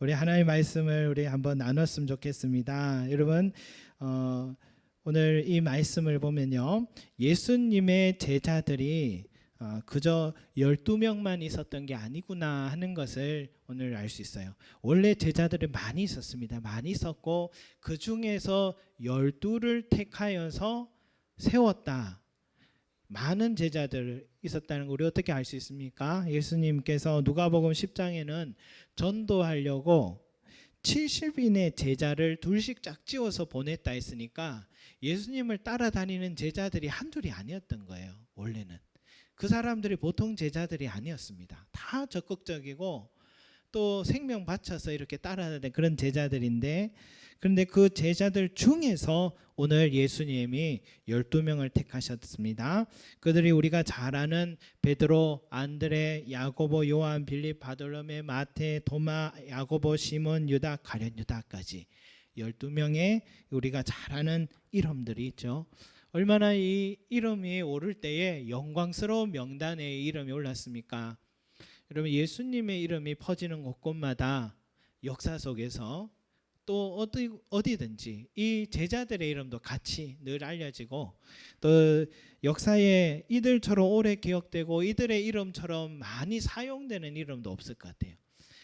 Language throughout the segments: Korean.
우리 하나님의 말씀을 우리 한번 나눴으면 좋겠습니다. 여러분 오늘 이 말씀을 보면요, 예수님의 제자들이 그저 12명만 있었던 게 아니구나 하는 것을 오늘 알 수 있어요. 원래 제자들이 많이 있었습니다. 많이 있었고 그 중에서 12를 택하여서 세웠다. 많은 제자들 있었다는 걸 우리 어떻게 알 수 있습니까? 예수님께서 누가복음 10장에는 전도하려고 70인의 제자를 둘씩 짝지어서 보냈다 했으니까 예수님을 따라다니는 제자들이 한둘이 아니었던 거예요. 원래는 그 사람들이 보통 제자들이 아니었습니다. 다 적극적이고 또 생명 바쳐서 이렇게 따라다니는 그런 제자들인데, 그런데 그 제자들 중에서 오늘 예수님이 12명을 택하셨습니다. 그들이 우리가 잘 아는 베드로, 안드레, 야고보, 요한, 빌립, 바돌로메, 마태, 도마, 야고보, 시몬, 유다, 가룟 유다까지 12명의 우리가 잘 아는 이름들이 있죠. 얼마나 이 이름이 오를 때에 영광스러운 명단에 이름이 올랐습니까? 여러분, 예수님의 이름이 퍼지는 곳곳마다 역사 속에서 또 어디든지 이 제자들의 이름도 같이 늘 알려지고 또 역사에 이들처럼 오래 기억되고 이들의 이름처럼 많이 사용되는 이름도 없을 것 같아요.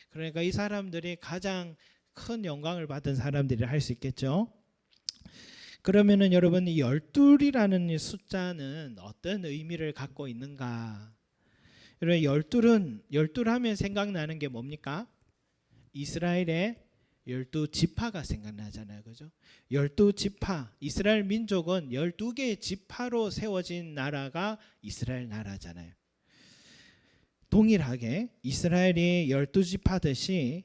그러니까 이 사람들이 가장 큰 영광을 받은 사람들이 할 수 있겠죠. 그러면은 여러분, 이 12이라는 숫자는 어떤 의미를 갖고 있는가? 여러분, 12 하면 생각나는 게 뭡니까? 이스라엘의 12지파가 생각나잖아요. 그죠? 12지파, 이스라엘 민족은 12개의 지파로 세워진 나라가 이스라엘 나라잖아요. 동일하게 이스라엘이 12지파듯이,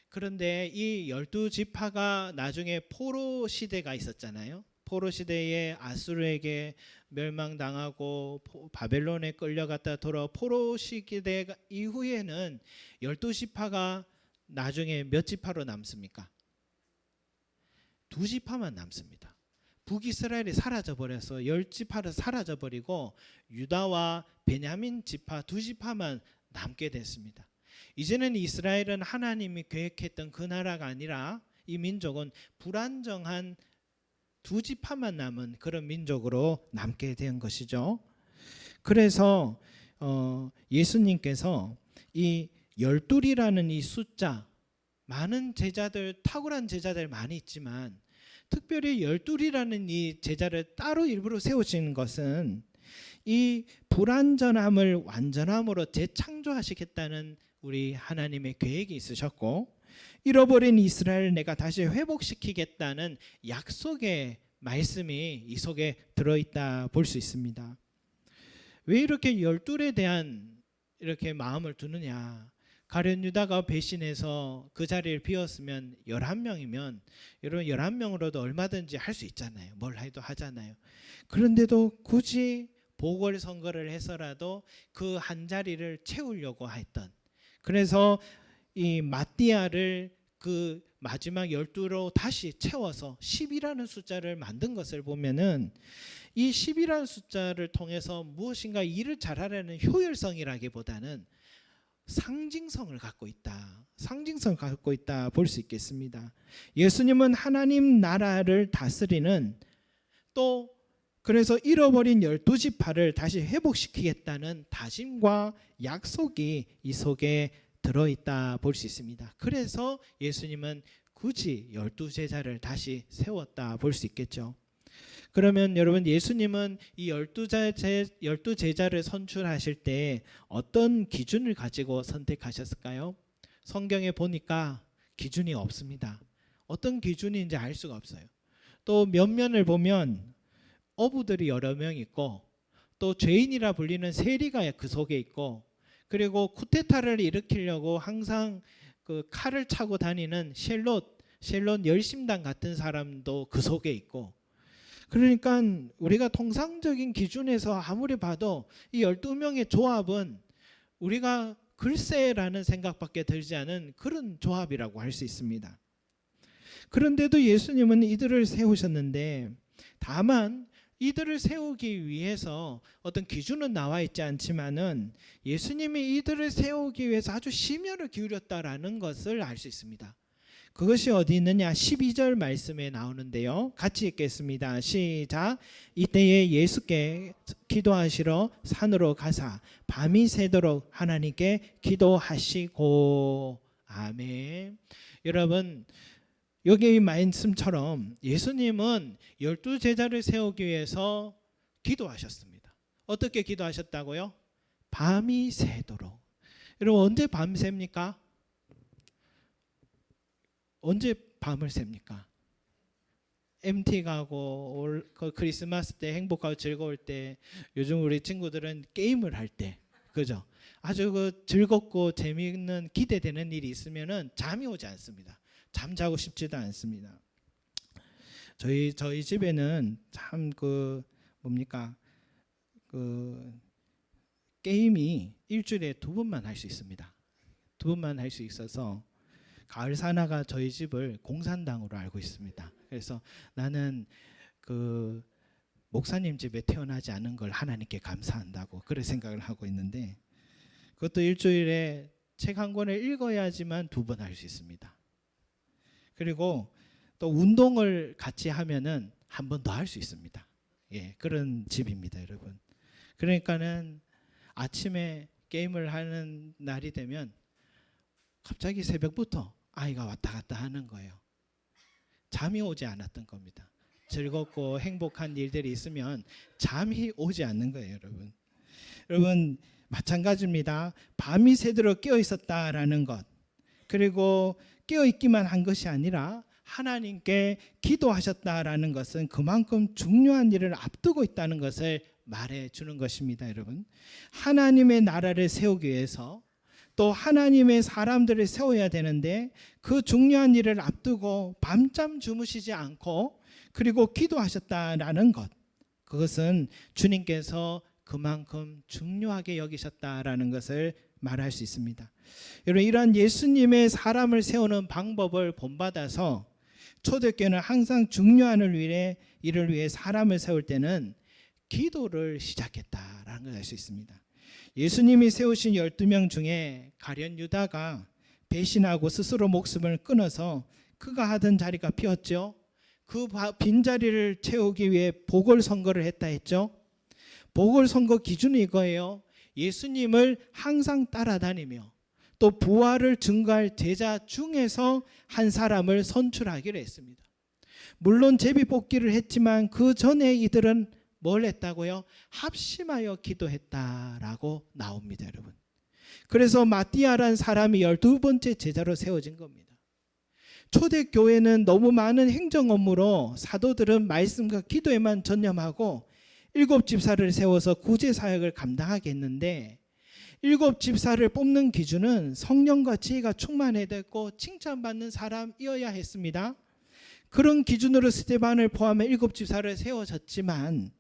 그런데 이 12지파가 나중에 포로 시대가 있었잖아요. 포로 시대에 아수르에게 멸망당하고 바벨론에 끌려갔다 돌아와 포로 시대 이후에는 12지파가 나중에 몇 지파로 남습니까? 2지파만 남습니다. 북이스라엘이 사라져버려서 10지파로 사라져버리고 유다와 베냐민 지파 2지파만 남게 됐습니다. 이제는 이스라엘은 하나님이 계획했던 그 나라가 아니라 이 민족은 불안정한 2지파만 남은 그런 민족으로 남게 된 것이죠. 그래서 예수님께서 이 12이라는 이 숫자, 많은 제자들, 탁월한 제자들 많이 있지만 특별히 12이라는 이 제자를 따로 일부러 세우시는 것은 이 불완전함을 완전함으로 재창조하시겠다는 우리 하나님의 계획이 있으셨고, 잃어버린 이스라엘을 내가 다시 회복시키겠다는 약속의 말씀이 이 속에 들어있다 볼 수 있습니다. 왜 이렇게 12에 대한 이렇게 마음을 두느냐? 가룟 유다가 배신해서 그 자리를 비웠으면 11명이면 여러분 11명으로도 얼마든지 할 수 있잖아요. 뭘 해도 하잖아요. 그런데도 굳이 보궐선거를 해서라도 그 한 자리를 채우려고 했던, 그래서 이 마띠아를 그 마지막 12로 다시 채워서 10이라는 숫자를 만든 것을 보면은 이 10이라는 숫자를 통해서 무엇인가 일을 잘하려는 효율성이라기보다는 상징성을 갖고 있다. 상징성을 갖고 있다 볼 수 있겠습니다. 예수님은 하나님 나라를 다스리는, 또 그래서 잃어버린 12지파를 다시 회복시키겠다는 다짐과 약속이 이 속에 들어있다 볼 수 있습니다. 그래서 예수님은 굳이 12제자를 다시 세웠다 볼 수 있겠죠. 그러면 여러분, 예수님은 이 12제자를 선출하실 때 어떤 기준을 가지고 선택하셨을까요? 성경에 보니까 기준이 없습니다. 어떤 기준인지 알 수가 없어요. 또 면면을 보면 어부들이 여러 명 있고 또 죄인이라 불리는 세리가 그 속에 있고, 그리고 쿠데타를 일으키려고 항상 그 칼을 차고 다니는 셀롯 열심당 같은 사람도 그 속에 있고, 그러니까 우리가 통상적인 기준에서 아무리 봐도 이 12명의 조합은 우리가 글쎄라는 생각밖에 들지 않은 그런 조합이라고 할 수 있습니다. 그런데도 예수님은 이들을 세우셨는데, 다만 이들을 세우기 위해서 어떤 기준은 나와 있지 않지만은 예수님이 이들을 세우기 위해서 아주 심혈을 기울였다라는 것을 알 수 있습니다. 그것이 어디 있느냐? 12절 말씀에 나오는데요. 같이 읽겠습니다. 시작. 이때에 예수께 기도하시러 산으로 가사 밤이 새도록 하나님께 기도하시고. 아멘. 여러분, 여기 말씀처럼 예수님은 12제자를 세우기 위해서 기도하셨습니다. 어떻게 기도하셨다고요? 밤이 새도록. 여러분, 언제 밤 셉니까? 언제 밤을 셉니까? MT 가고 크리스마스 때 행복하고 즐거울 때, 요즘 우리 친구들은 게임을 할 때, 그죠? 아주 즐겁고 재미있는 기대되는 일이 있으면은 잠이 오지 않습니다. 잠자고 싶지도 않습니다. 저희 집에는 참 뭡니까? 게임이 일주일에 2번만 할 수 있습니다. 2번만 할 수 있어서 가을 사나가 저희 집을 공산당으로 알고 있습니다. 그래서 나는 목사님 집에 태어나지 않은 걸 하나님께 감사한다고 그런 생각을 하고 있는데, 그것도 일주일에 책 한 권을 읽어야지만 2번 할 수 있습니다. 그리고 또 운동을 같이 하면은 한 번 더 할 수 있습니다. 예, 그런 집입니다, 여러분. 그러니까는 아침에 게임을 하는 날이 되면 갑자기 새벽부터 아이가 왔다 갔다 하는 거예요. 잠이 오지 않았던 겁니다. 즐겁고 행복한 일들이 있으면 잠이 오지 않는 거예요, 여러분. 여러분, 마찬가지입니다. 밤이 새도록 깨어 있었다라는 것, 그리고 깨어 있기만 한 것이 아니라 하나님께 기도하셨다라는 것은 그만큼 중요한 일을 앞두고 있다는 것을 말해 주는 것입니다, 여러분. 하나님의 나라를 세우기 위해서 또 하나님의 사람들을 세워야 되는데, 그 중요한 일을 앞두고 밤잠 주무시지 않고 그리고 기도하셨다라는 것, 그것은 주님께서 그만큼 중요하게 여기셨다라는 것을 말할 수 있습니다. 여러분, 이러한 예수님의 사람을 세우는 방법을 본받아서 초대교회는 항상 중요한 일을 위해 사람을 세울 때는 기도를 시작했다라는 걸 알 수 있습니다. 예수님이 세우신 12명 중에 가룟 유다가 배신하고 스스로 목숨을 끊어서 그가 하던 자리가 비었죠. 그 빈자리를 채우기 위해 보궐선거를 했다 했죠. 보궐선거 기준이 이거예요. 예수님을 항상 따라다니며 또 부활을 증거할 제자 중에서 한 사람을 선출하기로 했습니다. 물론 제비뽑기를 했지만 그 전에 이들은 뭘 했다고요? 합심하여 기도했다라고 나옵니다, 여러분. 그래서 마띠아라는 사람이 12번째 제자로 세워진 겁니다. 초대교회는 너무 많은 행정 업무로 사도들은 말씀과 기도에만 전념하고 7집사를 세워서 구제사역을 감당하게 했는데, 7집사를 뽑는 기준은 성령과 지혜가 충만해야 되고 칭찬받는 사람이어야 했습니다. 그런 기준으로 스데반을 포함해 7집사를 세워졌지만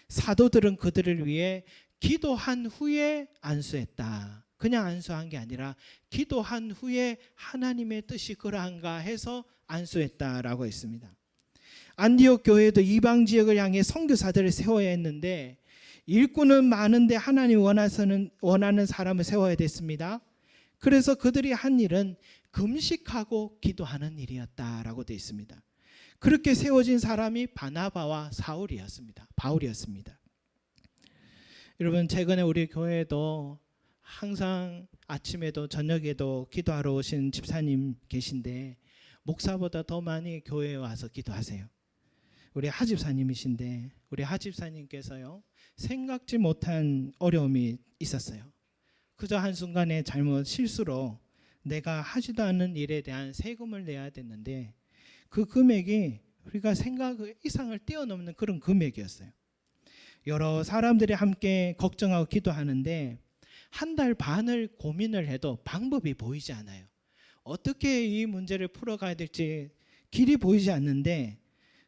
사도들은 그들을 위해 기도한 후에 안수했다. 그냥 안수한 게 아니라 기도한 후에 하나님의 뜻이 그러한가 해서 안수했다라고 했습니다. 안디옥 교회도 이방 지역을 향해 선교사들을 세워야 했는데, 일꾼은 많은데 하나님 원하는 사람을 세워야 됐습니다. 그래서 그들이 한 일은 금식하고 기도하는 일이었다라고 되어 있습니다. 그렇게 세워진 사람이 바나바와 바울이었습니다. 여러분, 최근에 우리 교회에도 항상 아침에도 저녁에도 기도하러 오신 집사님 계신데, 목사보다 더 많이 교회에 와서 기도하세요. 우리 하집사님이신데, 우리 하집사님께서요, 생각지 못한 어려움이 있었어요. 그저 한순간에 잘못 실수로 내가 하지도 않은 일에 대한 세금을 내야 됐는데, 그 금액이 우리가 생각 이상을 뛰어넘는 그런 금액이었어요. 여러 사람들이 함께 걱정하고 기도하는데 1달 반을 고민을 해도 방법이 보이지 않아요. 어떻게 이 문제를 풀어가야 될지 길이 보이지 않는데,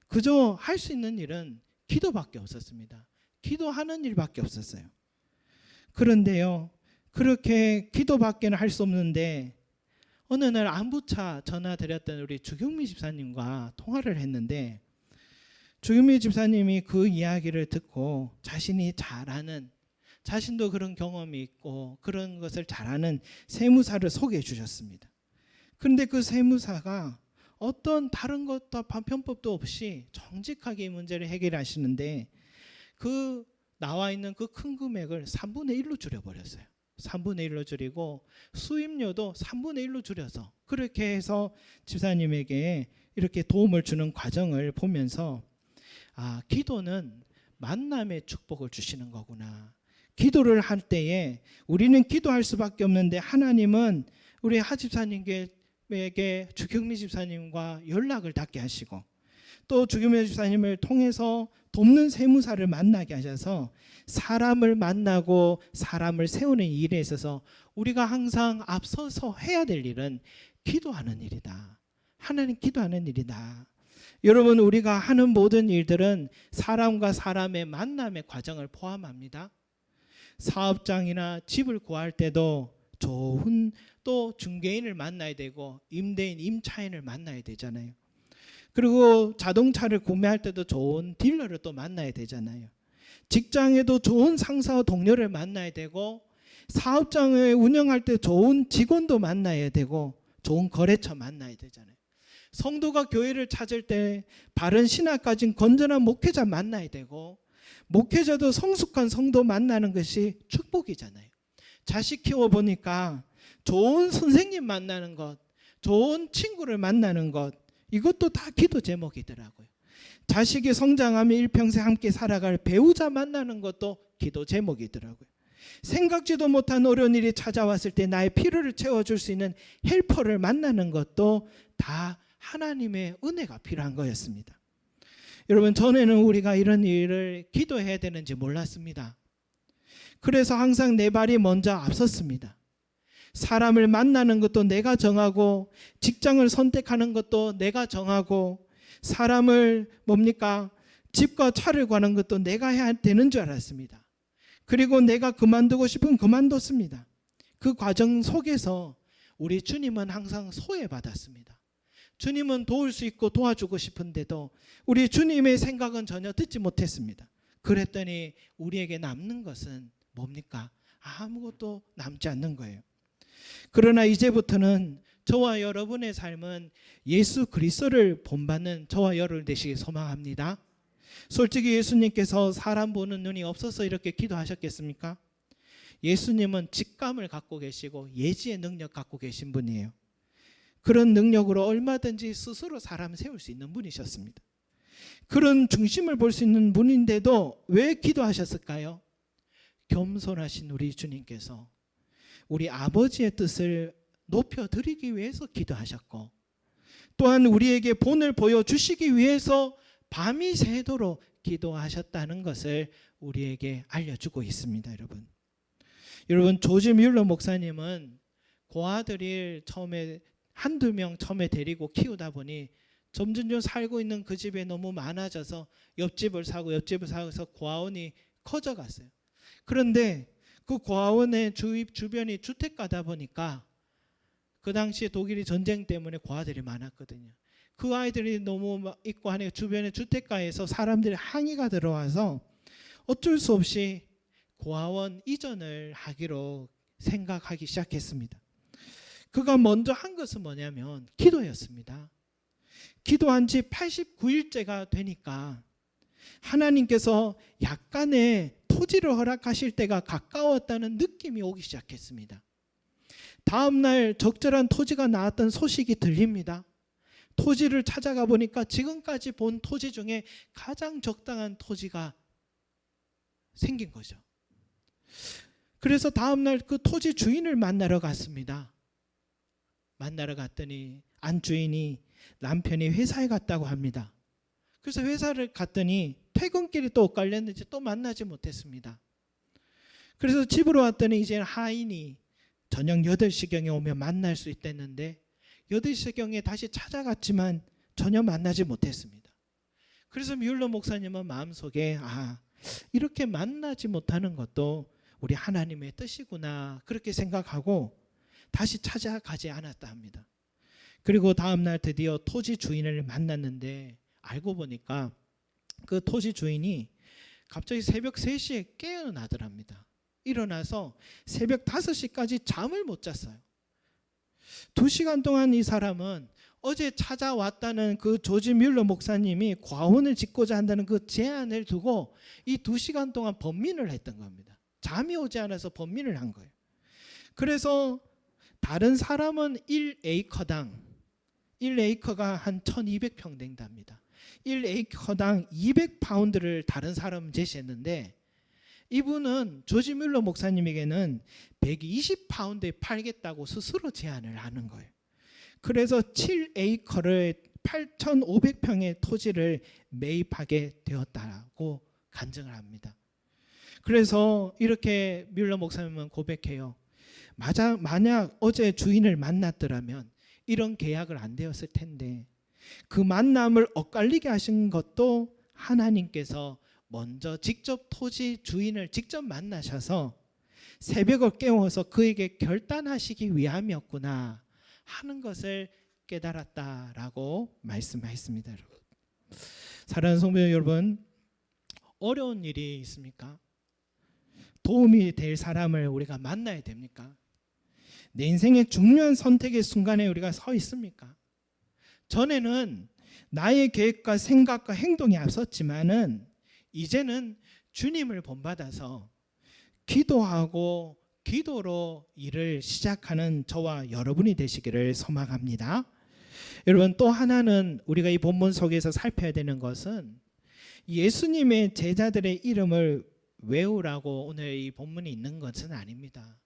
그저 할 수 있는 일은 기도밖에 없었습니다. 기도하는 일밖에 없었어요. 그런데요, 그렇게 기도밖에는 할 수 없는데, 어느 날 안부차 전화 드렸던 우리 주경미 집사님과 통화를 했는데, 주경미 집사님이 그 이야기를 듣고 자신이 잘 아는, 자신도 그런 경험이 있고 그런 것을 잘 아는 세무사를 소개해 주셨습니다. 그런데 그 세무사가 어떤 다른 것도 편법도 없이 정직하게 이 문제를 해결하시는데 그 나와 있는 그 큰 금액을 3분의 1로 줄여버렸어요. 3분의 1로 줄이고 수임료도 3분의 1로 줄여서 그렇게 해서 집사님에게 이렇게 도움을 주는 과정을 보면서 기도는 만남의 축복을 주시는 거구나. 기도를 할 때에 우리는 기도할 수밖에 없는데 하나님은 우리 하 집사님에게 주경미 집사님과 연락을 닿게 하시고 또 주경미 집사님을 통해서 돕는 세무사를 만나게 하셔서 사람을 만나고 사람을 세우는 일에 있어서 우리가 항상 앞서서 해야 될 일은 기도하는 일이다. 하나님 기도하는 일이다. 여러분, 우리가 하는 모든 일들은 사람과 사람의 만남의 과정을 포함합니다. 사업장이나 집을 구할 때도 좋은 또 중개인을 만나야 되고 임대인, 임차인을 만나야 되잖아요. 그리고 자동차를 구매할 때도 좋은 딜러를 또 만나야 되잖아요. 직장에도 좋은 상사와 동료를 만나야 되고 사업장을 운영할 때 좋은 직원도 만나야 되고 좋은 거래처 만나야 되잖아요. 성도가 교회를 찾을 때 바른 신학 가진 건전한 목회자 만나야 되고 목회자도 성숙한 성도 만나는 것이 축복이잖아요. 자식 키워보니까 좋은 선생님 만나는 것, 좋은 친구를 만나는 것, 이것도 다 기도 제목이더라고요. 자식이 성장하며 일평생 함께 살아갈 배우자 만나는 것도 기도 제목이더라고요. 생각지도 못한 어려운 일이 찾아왔을 때 나의 필요를 채워줄 수 있는 헬퍼를 만나는 것도 다 하나님의 은혜가 필요한 거였습니다. 여러분, 전에는 우리가 이런 일을 기도해야 되는지 몰랐습니다. 그래서 항상 내 발이 먼저 앞섰습니다. 사람을 만나는 것도 내가 정하고 직장을 선택하는 것도 내가 정하고 사람을 집과 차를 구하는 것도 내가 해야 되는 줄 알았습니다. 그리고 내가 그만두고 싶으면 그만뒀습니다. 그 과정 속에서 우리 주님은 항상 소외받았습니다. 주님은 도울 수 있고 도와주고 싶은데도 우리 주님의 생각은 전혀 듣지 못했습니다. 그랬더니 우리에게 남는 것은 뭡니까? 아무것도 남지 않는 거예요. 그러나 이제부터는 저와 여러분의 삶은 예수 그리스도를 본받는 저와 여러분 되시길 소망합니다. 솔직히 예수님께서 사람 보는 눈이 없어서 이렇게 기도하셨겠습니까? 예수님은 직감을 갖고 계시고 예지의 능력 갖고 계신 분이에요. 그런 능력으로 얼마든지 스스로 사람 세울 수 있는 분이셨습니다. 그런 중심을 볼 수 있는 분인데도 왜 기도하셨을까요? 겸손하신 우리 주님께서 우리 아버지의 뜻을 높여드리기 위해서 기도하셨고 또한 우리에게 본을 보여주시기 위해서 밤이 새도록 기도하셨다는 것을 우리에게 알려주고 있습니다. 여러분 조지 뮬러 목사님은 고아들을 처음에 한두 명 처음에 데리고 키우다 보니 점점 살고 있는 그 집에 너무 많아져서 옆집을 사고 해서 고아원이 커져갔어요. 그런데 그 고아원의 주변이 주택가다 보니까 그 당시에 독일이 전쟁 때문에 고아들이 많았거든요. 그 아이들이 너무 있고 하니까 주변의 주택가에서 사람들이 항의가 들어와서 어쩔 수 없이 고아원 이전을 하기로 생각하기 시작했습니다. 그가 먼저 한 것은 뭐냐면 기도였습니다. 기도한 지 89일째가 되니까 하나님께서 약간의 토지를 허락하실 때가 가까웠다는 느낌이 오기 시작했습니다. 다음 날 적절한 토지가 나왔던 소식이 들립니다. 토지를 찾아가 보니까 지금까지 본 토지 중에 가장 적당한 토지가 생긴 거죠. 그래서 다음 날 그 토지 주인을 만나러 갔습니다. 만나러 갔더니 안주인이 남편이 회사에 갔다고 합니다. 그래서 회사를 갔더니 퇴근길이 또 엇갈렸는지 또 만나지 못했습니다. 그래서 집으로 왔더니 이제 하인이 저녁 8시경에 오면 만날 수 있댔는데 8시경에 다시 찾아갔지만 전혀 만나지 못했습니다. 그래서 뮬러 목사님은 마음속에 이렇게 만나지 못하는 것도 우리 하나님의 뜻이구나 그렇게 생각하고 다시 찾아가지 않았다 합니다. 그리고 다음 날 드디어 토지 주인을 만났는데 알고 보니까 그 토지 주인이 갑자기 새벽 3시에 깨어나더랍니다. 일어나서 새벽 5시까지 잠을 못 잤어요. 2시간 동안 이 사람은 어제 찾아왔다는 그 조지 뮬러 목사님이 과혼을 짓고자 한다는 그 제안을 두고 이 2시간 동안 번민을 했던 겁니다. 잠이 오지 않아서 번민을 한 거예요. 그래서 다른 사람은 1에이커당 1에이커가 한 1200평 된답니다. 1에이커당 200파운드를 다른 사람은 제시했는데 이분은 조지 뮬러 목사님에게는 120파운드에 팔겠다고 스스로 제안을 하는 거예요. 그래서 7에이커를 8,500평의 토지를 매입하게 되었다고 간증을 합니다. 그래서 이렇게 뮬러 목사님은 고백해요. 만약 어제 주인을 만났더라면 이런 계약을 안 되었을 텐데 그 만남을 엇갈리게 하신 것도 하나님께서 먼저 직접 토지 주인을 직접 만나셔서 새벽을 깨워서 그에게 결단하시기 위함이었구나 하는 것을 깨달았다라고 말씀했습니다. 여러분. 사랑하는 성도 여러분, 어려운 일이 있습니까? 도움이 될 사람을 우리가 만나야 됩니까? 내 인생의 중요한 선택의 순간에 우리가 서 있습니까? 전에는 나의 계획과 생각과 행동이 앞섰지만은 이제는 주님을 본받아서 기도하고 기도로 일을 시작하는 저와 여러분이 되시기를 소망합니다. 여러분, 또 하나는 우리가 이 본문 속에서 살펴야 되는 것은 예수님의 제자들의 이름을 외우라고 오늘 이 본문이 있는 것은 아닙니다.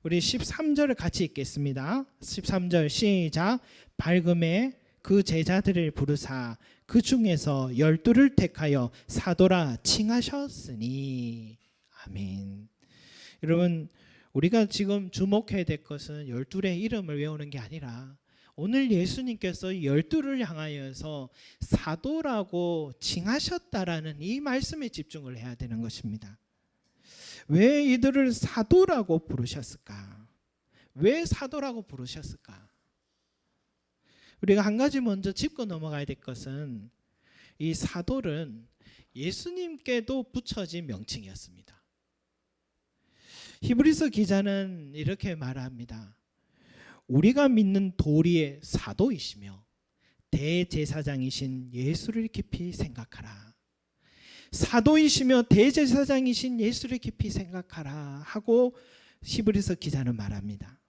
우리 13절을 같이 읽겠습니다. 13절 시작. 밝음에 그 제자들을 부르사 그 중에서 12를 택하여 사도라 칭하셨으니. 아멘. 여러분, 우리가 지금 주목해야 될 것은 12의 이름을 외우는 게 아니라 오늘 예수님께서 12를 향하여서 사도라고 칭하셨다라는 이 말씀에 집중을 해야 되는 것입니다. 왜 이들을 사도라고 부르셨을까? 왜 사도라고 부르셨을까? 우리가 한 가지 먼저 짚고 넘어가야 될 것은 이 사도는 예수님께도 붙여진 명칭이었습니다. 히브리서 기자는 이렇게 말합니다. 우리가 믿는 도리의 사도이시며 대제사장이신 예수를 깊이 생각하라. 사도이시며 대제사장이신 예수를 깊이 생각하라 하고 히브리서 기자는 말합니다.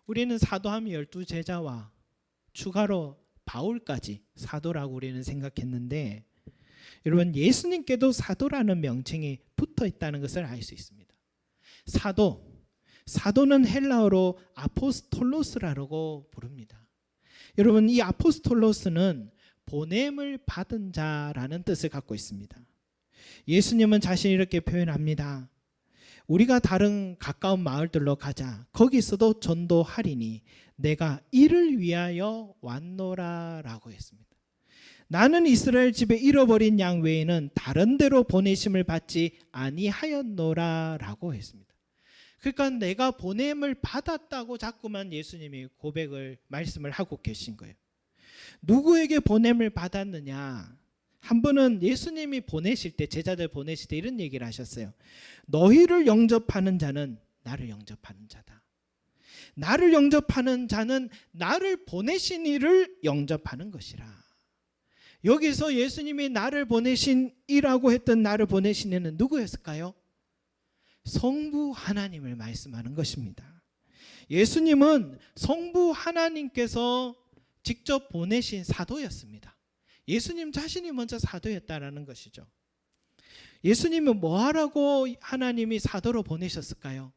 우리는 사도하면 12제자와 추가로 바울까지 사도라고 우리는 생각했는데 여러분, 예수님께도 사도라는 명칭이 붙어 있다는 것을 알 수 있습니다. 사도는 헬라어로 아포스톨로스라고 부릅니다. 여러분, 이 아포스톨로스는 보냄을 받은 자라는 뜻을 갖고 있습니다. 예수님은 자신이 이렇게 표현합니다. 우리가 다른 가까운 마을들로 가자. 거기서도 전도하리니 내가 이를 위하여 왔노라 라고 했습니다. 나는 이스라엘 집에 잃어버린 양 외에는 다른 데로 보내심을 받지 아니하였노라 라고 했습니다. 그러니까 내가 보냄을 받았다고 자꾸만 예수님이 말씀을 하고 계신 거예요. 누구에게 보냄을 받았느냐? 한 번은 예수님이 보내실 때, 제자들 보내실 때 이런 얘기를 하셨어요. 너희를 영접하는 자는 나를 영접하는 자다. 나를 영접하는 자는 나를 보내신 이를 영접하는 것이라. 여기서 예수님이 나를 보내신 이라고 했던 나를 보내신 이는 누구였을까요? 성부 하나님을 말씀하는 것입니다. 예수님은 성부 하나님께서 직접 보내신 사도였습니다. 예수님 자신이 먼저 사도였다라는 것이죠. 예수님은 뭐하라고 하나님이 사도로 보내셨을까요?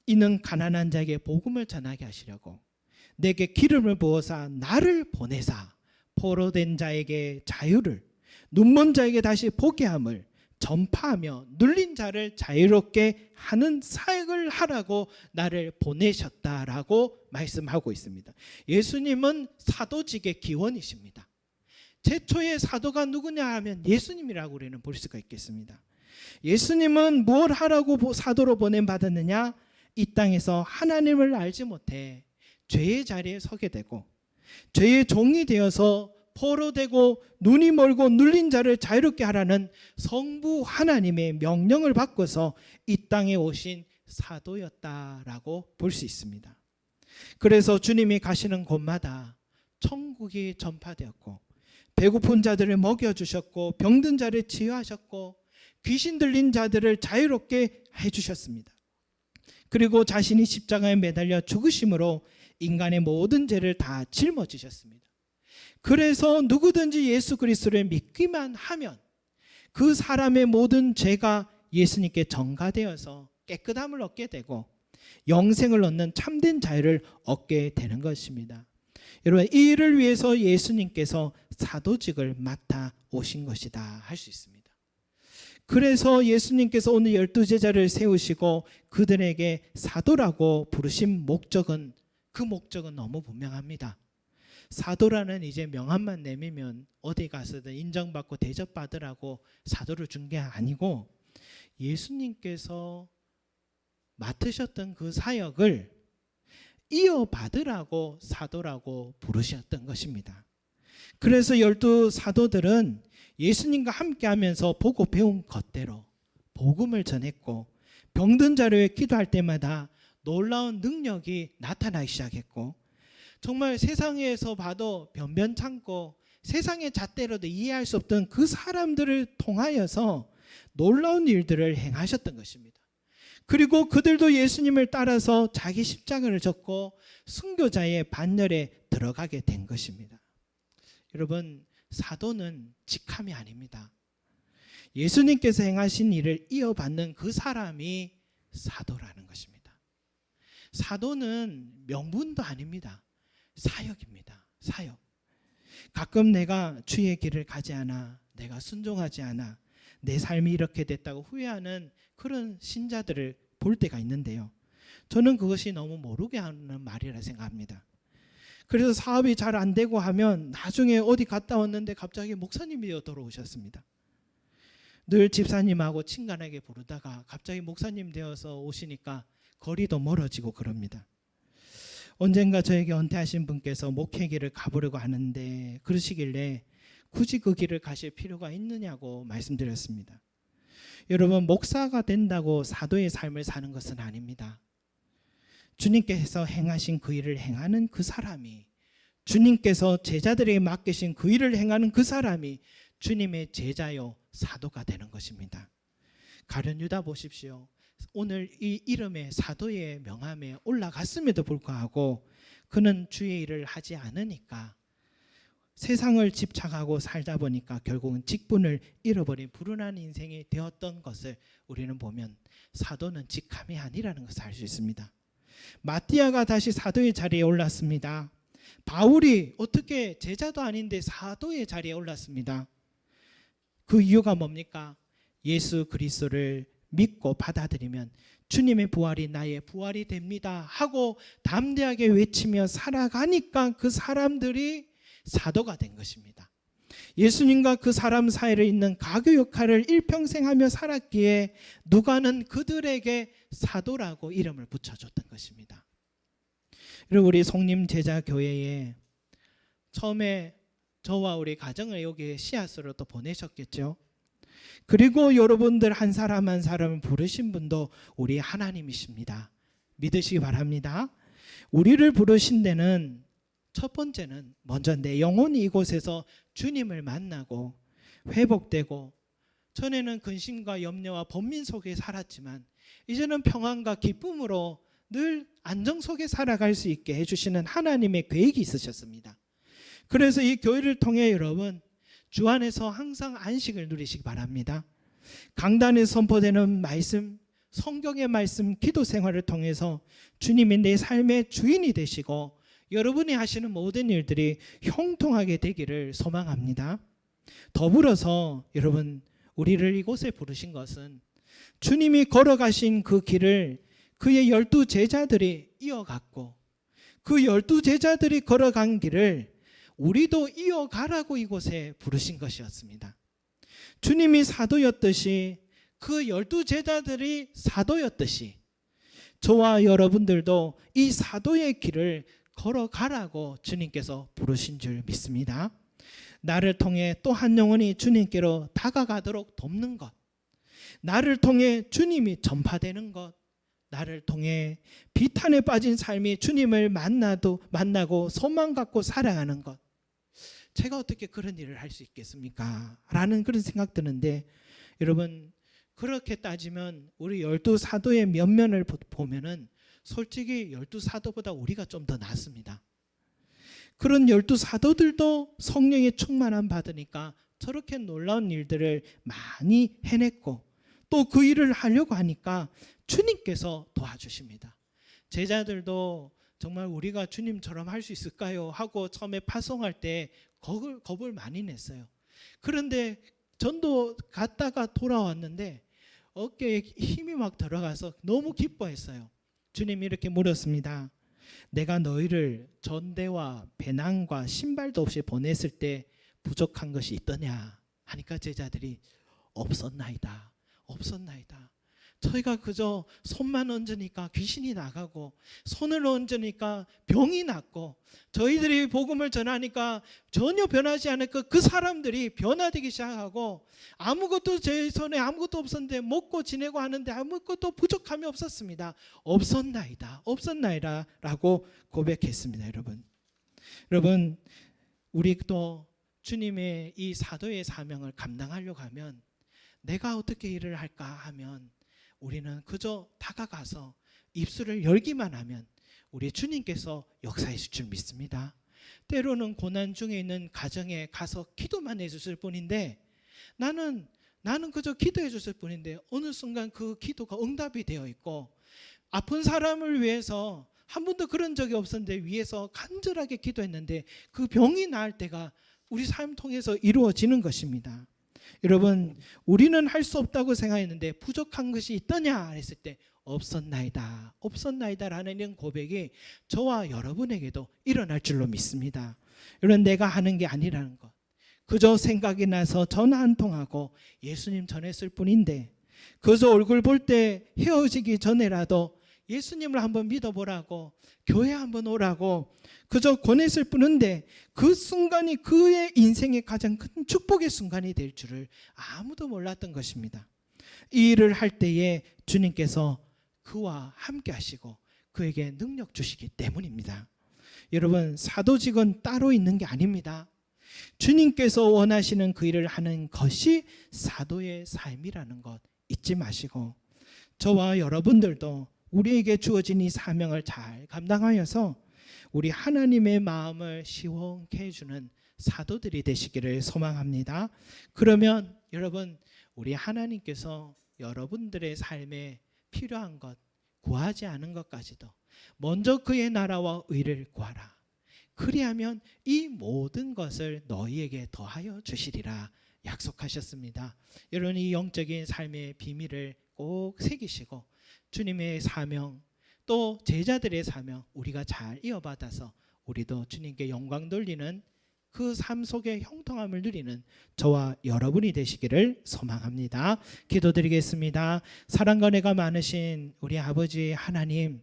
이는 가난한 자에게 복음을 전하게 하시려고 내게 기름을 부어서 나를 보내사 포로된 자에게 자유를, 눈먼 자에게 다시 보게 함을 전파하며 눌린 자를 자유롭게 하는 사역을 하라고 나를 보내셨다라고 말씀하고 있습니다. 예수님은 사도직의 기원이십니다. 최초의 사도가 누구냐 하면 예수님이라고 우리는 볼 수가 있겠습니다. 예수님은 뭘 하라고 사도로 보냄받았느냐? 이 땅에서 하나님을 알지 못해 죄의 자리에 서게 되고 죄의 종이 되어서 포로되고 눈이 멀고 눌린 자를 자유롭게 하라는 성부 하나님의 명령을 받고서 이 땅에 오신 사도였다라고 볼 수 있습니다. 그래서 주님이 가시는 곳마다 천국이 전파되었고 배고픈 자들을 먹여주셨고 병든 자를 치유하셨고 귀신 들린 자들을 자유롭게 해주셨습니다. 그리고 자신이 십자가에 매달려 죽으심으로 인간의 모든 죄를 다 짊어지셨습니다. 그래서 누구든지 예수 그리스도를 믿기만 하면 그 사람의 모든 죄가 예수님께 전가되어서 깨끗함을 얻게 되고 영생을 얻는 참된 자유를 얻게 되는 것입니다. 여러분, 이 일을 위해서 예수님께서 사도직을 맡아 오신 것이다 할 수 있습니다. 그래서 예수님께서 오늘 12제자를 세우시고 그들에게 사도라고 부르신 목적은, 그 목적은 너무 분명합니다. 사도라는 이제 명함만 내밀면 어디 가서든 인정받고 대접받으라고 사도를 준 게 아니고 예수님께서 맡으셨던 그 사역을 이어받으라고 사도라고 부르셨던 것입니다. 그래서 12사도들은 예수님과 함께하면서 보고 배운 것대로 복음을 전했고 병든 자를 위해 기도할 때마다 놀라운 능력이 나타나기 시작했고 정말 세상에서 봐도 변변찮고 세상의 잣대로도 이해할 수 없던 그 사람들을 통하여서 놀라운 일들을 행하셨던 것입니다. 그리고 그들도 예수님을 따라서 자기 십자가를 졌고 순교자의 반열에 들어가게 된 것입니다. 여러분, 사도는 직함이 아닙니다. 예수님께서 행하신 일을 이어받는 그 사람이 사도라는 것입니다. 사도는 명분도 아닙니다. 사역입니다. 사역. 가끔 내가 주의 길을 가지 않아, 내가 순종하지 않아, 내 삶이 이렇게 됐다고 후회하는 그런 신자들을 볼 때가 있는데요. 저는 그것이 너무 모르게 하는 말이라 생각합니다. 그래서 사업이 잘 안 되고 하면 나중에 어디 갔다 왔는데 갑자기 목사님이 돌아오셨습니다. 늘 집사님하고 친근하게 부르다가 갑자기 목사님 되어서 오시니까 거리도 멀어지고 그럽니다. 언젠가 저에게 은퇴하신 분께서 목회 길을 가보려고 하는데 그러시길래 굳이 그 길을 가실 필요가 있느냐고 말씀드렸습니다. 여러분, 목사가 된다고 사도의 삶을 사는 것은 아닙니다. 주님께서 행하신 그 일을 행하는 그 사람이, 주님께서 제자들에게 맡기신 그 일을 행하는 그 사람이 주님의 제자요 사도가 되는 것입니다. 가룟 유다 보십시오. 오늘 이 이름에 사도의 명함에 올라갔음에도 불구하고 그는 주의 일을 하지 않으니까 세상을 집착하고 살다 보니까 결국은 직분을 잃어버린 불운한 인생이 되었던 것을 우리는 보면 사도는 직함이 아니라는 것을 알 수 있습니다. 마띠아가 다시 사도의 자리에 올랐습니다. 바울이 어떻게 제자도 아닌데 사도의 자리에 올랐습니다. 그 이유가 뭡니까? 예수 그리스도를 믿고 받아들이면 주님의 부활이 나의 부활이 됩니다 하고 담대하게 외치며 살아가니까 그 사람들이 사도가 된 것입니다. 예수님과 그 사람 사이에 있는 가교 역할을 일평생 하며 살았기에 누가는 그들에게 사도라고 이름을 붙여줬던 것입니다. 그리고 우리 송림 제자교회에 처음에 저와 우리 가정을 여기 씨앗으로 또 보내셨겠죠. 그리고 여러분들 한 사람 한 사람을 부르신 분도 우리 하나님이십니다. 믿으시기 바랍니다. 우리를 부르신 데는 첫 번째는 먼저 내 영혼이 이곳에서 주님을 만나고 회복되고, 전에는 근심과 염려와 번민 속에 살았지만 이제는 평안과 기쁨으로 늘 안정 속에 살아갈 수 있게 해주시는 하나님의 계획이 있으셨습니다. 그래서 이 교회를 통해 여러분 주 안에서 항상 안식을 누리시기 바랍니다. 강단에 선포되는 말씀, 성경의 말씀, 기도 생활을 통해서 주님이 내 삶의 주인이 되시고 여러분이 하시는 모든 일들이 형통하게 되기를 소망합니다. 더불어서 여러분, 우리를 이곳에 부르신 것은 주님이 걸어가신 그 길을 그의 12제자들이 이어갔고 그 12제자들이 걸어간 길을 우리도 이어가라고 이곳에 부르신 것이었습니다. 주님이 사도였듯이 그 12제자들이 사도였듯이 저와 여러분들도 이 사도의 길을 걸어가라고 주님께서 부르신 줄 믿습니다. 나를 통해 또 한 영혼이 주님께로 다가가도록 돕는 것, 나를 통해 주님이 전파되는 것, 나를 통해 비탄에 빠진 삶이 주님을 만나고 소망 갖고 살아가는 것, 제가 어떻게 그런 일을 할 수 있겠습니까? 라는 그런 생각 드는데, 여러분 그렇게 따지면 우리 12사도의 면면을 보면은 솔직히 12사도보다 우리가 좀 더 낫습니다. 그런 12사도들도 성령의 충만함 받으니까 저렇게 놀라운 일들을 많이 해냈고, 또 그 일을 하려고 하니까 주님께서 도와주십니다. 제자들도 정말 우리가 주님처럼 할 수 있을까요? 하고 처음에 파송할 때 겁을 많이 냈어요. 그런데 전도 갔다가 돌아왔는데 어깨에 힘이 막 들어가서 너무 기뻐했어요. 주님이 이렇게 물었습니다. 내가 너희를 전대와 배낭과 신발도 없이 보냈을 때 부족한 것이 있더냐 하니까 제자들이 없었나이다. 저희가 그저 손만 얹으니까 귀신이 나가고 손을 얹으니까 병이 낫고, 저희들이 복음을 전하니까 전혀 변하지 않을 그 사람들이 변화되기 시작하고, 아무것도 제 손에 아무것도 없었는데 먹고 지내고 하는데 아무것도 부족함이 없었습니다. 없었나이다 라고 고백했습니다. 여러분 우리도 주님의 이 사도의 사명을 감당하려고 하면 내가 어떻게 일을 할까 하면 우리는 그저 다가가서 입술을 열기만 하면 우리 주님께서 역사하실 줄 믿습니다. 때로는 고난 중에 있는 가정에 가서 기도만 해줬을 뿐인데, 나는 그저 기도해 줬을 뿐인데 어느 순간 그 기도가 응답이 되어 있고, 아픈 사람을 위해서 한 번도 그런 적이 없었는데 위해서 간절하게 기도했는데 그 병이 나을 때가 우리 삶 통해서 이루어지는 것입니다. 여러분 우리는 할 수 없다고 생각했는데 부족한 것이 있더냐 했을 때 없었나이다 라는 이런 고백이 저와 여러분에게도 일어날 줄로 믿습니다. 여러분 내가 하는 게 아니라는 것, 그저 생각이 나서 전화 한 통하고 예수님 전했을 뿐인데, 그저 얼굴 볼 때 헤어지기 전에라도 예수님을 한번 믿어보라고, 교회 한번 오라고 그저 권했을 뿐인데, 그 순간이 그의 인생의 가장 큰 축복의 순간이 될 줄을 아무도 몰랐던 것입니다. 이 일을 할 때에 주님께서 그와 함께 하시고 그에게 능력 주시기 때문입니다. 여러분 사도직은 따로 있는 게 아닙니다. 주님께서 원하시는 그 일을 하는 것이 사도의 삶이라는 것 잊지 마시고, 저와 여러분들도 우리에게 주어진 이 사명을 잘 감당하여서 우리 하나님의 마음을 시원케 해주는 사도들이 되시기를 소망합니다. 그러면 여러분 우리 하나님께서 여러분들의 삶에 필요한 것, 구하지 않은 것까지도 먼저 그의 나라와 의를 구하라. 그리하면 이 모든 것을 너희에게 더하여 주시리라 약속하셨습니다. 여러분 이 영적인 삶의 비밀을 꼭 새기시고 주님의 사명, 또 제자들의 사명 우리가 잘 이어받아서 우리도 주님께 영광 돌리는 그 삶 속의 형통함을 누리는 저와 여러분이 되시기를 소망합니다. 기도드리겠습니다. 사랑과 은혜가 많으신 우리 아버지 하나님,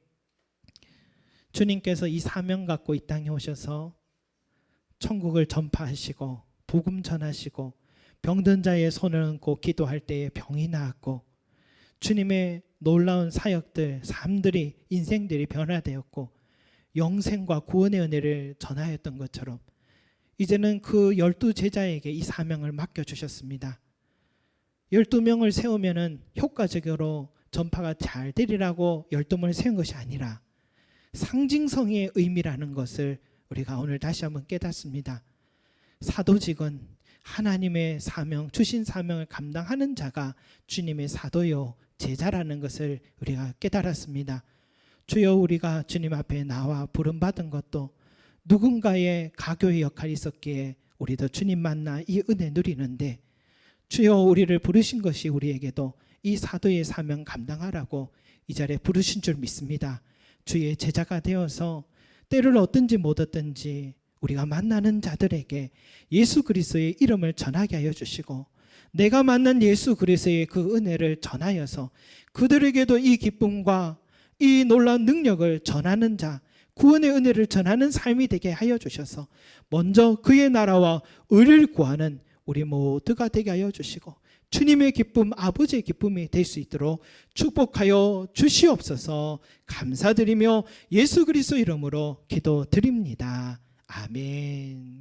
주님께서 이 사명 갖고 이 땅에 오셔서 천국을 전파하시고 복음 전하시고 병든 자의 손을 얹고 기도할 때에 병이 나았고, 주님의 놀라운 사역들, 삶들이, 인생들이 변화되었고 영생과 구원의 은혜를 전하였던 것처럼 이제는 그 12제자에게 이 사명을 맡겨주셨습니다. 12명을 세우면 효과적으로 전파가 잘 되리라고 12명을 세운 것이 아니라 상징성의 의미라는 것을 우리가 오늘 다시 한번 깨닫습니다. 사도직은 하나님의 사명, 주신 사명을 감당하는 자가 주님의 사도요 제자라는 것을 우리가 깨달았습니다. 주여, 우리가 주님 앞에 나와 부름받은 것도 누군가의 가교의 역할이 있었기에 우리도 주님 만나 이 은혜 누리는데, 주여 우리를 부르신 것이 우리에게도 이 사도의 사명 감당하라고 이 자리에 부르신 줄 믿습니다. 주의 제자가 되어서 때를 얻든지 못 얻든지 우리가 만나는 자들에게 예수 그리스도의 이름을 전하게 하여 주시고, 내가 만난 예수 그리스도의 그 은혜를 전하여서 그들에게도 이 기쁨과 이 놀라운 능력을 전하는 자, 구원의 은혜를 전하는 삶이 되게 하여 주셔서 먼저 그의 나라와 의를 구하는 우리 모두가 되게 하여 주시고, 주님의 기쁨, 아버지의 기쁨이 될 수 있도록 축복하여 주시옵소서. 감사드리며 예수 그리스도 이름으로 기도드립니다. 아멘.